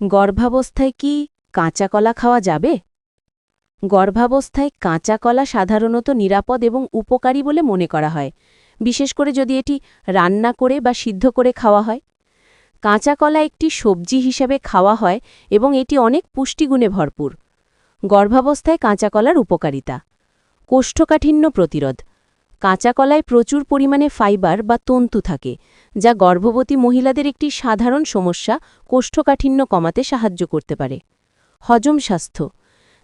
গর্ভাবস্থায় কি কাঁচা কলা খাওয়া যাবে? গর্ভাবস্থায় কাঁচা কলা সাধারণত নিরাপদ এবং উপকারী বলে মনে করা হয়, বিশেষ করে যদি এটি রান্না করে বা সিদ্ধ করে খাওয়া হয়। কাঁচা কলা একটি সবজি হিসেবে খাওয়া হয় এবং এটি অনেক পুষ্টিগুণে ভরপুর। গর্ভাবস্থায় কাঁচা কলার উপকারিতা: কোষ্ঠকাঠিন্য প্রতিরোধ: কাঁচা কলায় প্রচুর পরিমাণে ফাইবার বা তন্তু থাকে, যা গর্ভবতী মহিলাদের একটি সাধারণ সমস্যা কোষ্ঠকাঠিন্য কমাতে সাহায্য করতে পারে। হজম স্বাস্থ্য: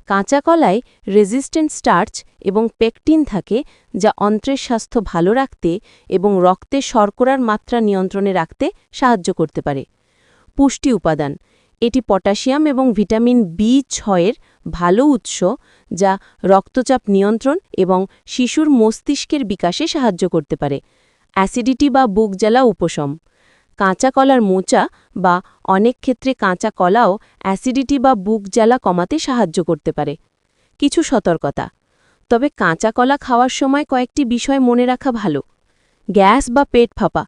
কাঁচা কলায় রেজিস্ট্যান্ট স্টার্চ এবং পেকটিন থাকে, যা অন্ত্রের স্বাস্থ্য ভালো রাখতে এবং রক্তে শর্করার মাত্রা নিয়ন্ত্রণে রাখতে সাহায্য করতে পারে। পুষ্টি উপাদান: এটি পটাশিয়াম এবং ভিটামিন বি6 ভালো উৎস, যা রক্তচাপ নিয়ন্ত্রণ এবং শিশুর মস্তিষ্কের বিকাশে সাহায্য করতে পারে। অ্যাসিডিটি বা বুকজ্বালা উপশম: কাঁচা কলার মোচা বা অনেক ক্ষেত্রে কাঁচা কলাও অ্যাসিডিটি বা বুকজ্বালা কমাতে সাহায্য করতে পারে। কিছু সতর্কতা: তবে কাঁচা কলা খাওয়ার সময় কয়েকটি বিষয় মনে রাখা ভালো। গ্যাস বা পেট ফাঁপা: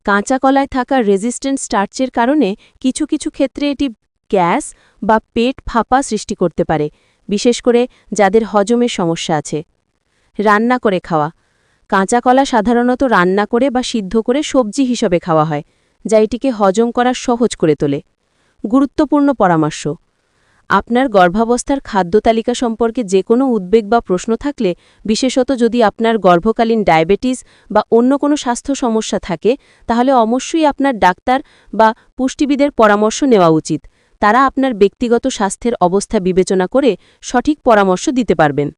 কাঁচা কলায় থাকা রেজিস্ট্যান্ট স্টার্চের কারণে কিছু কিছু ক্ষেত্রে এটি গ্যাস বা পেট ফাঁপা সৃষ্টি করতে পারে, বিশেষ করে যাদের হজমের সমস্যা আছে। রান্না করে খাওয়া: কাঁচা কলা সাধারণত রান্না করে বা সিদ্ধ করে সবজি হিসেবে খাওয়া হয়, যা এটিকে হজম করা সহজ করে তোলে। গুরুত্বপূর্ণ পরামর্শ: আপনার গর্ভাবস্থার খাদ্য তালিকা সম্পর্কে যে কোনো উদ্বেগ বা প্রশ্ন থাকলে, বিশেষত যদি আপনার গর্ভকালীন ডায়াবেটিস বা অন্য কোনো স্বাস্থ্য সমস্যা থাকে, তাহলে অবশ্যই আপনার ডাক্তার বা পুষ্টিবিদের পরামর্শ নেওয়া উচিত। তারা আপনার ব্যক্তিগত স্বাস্থ্যের অবস্থা বিবেচনা করে সঠিক পরামর্শ দিতে পারবেন।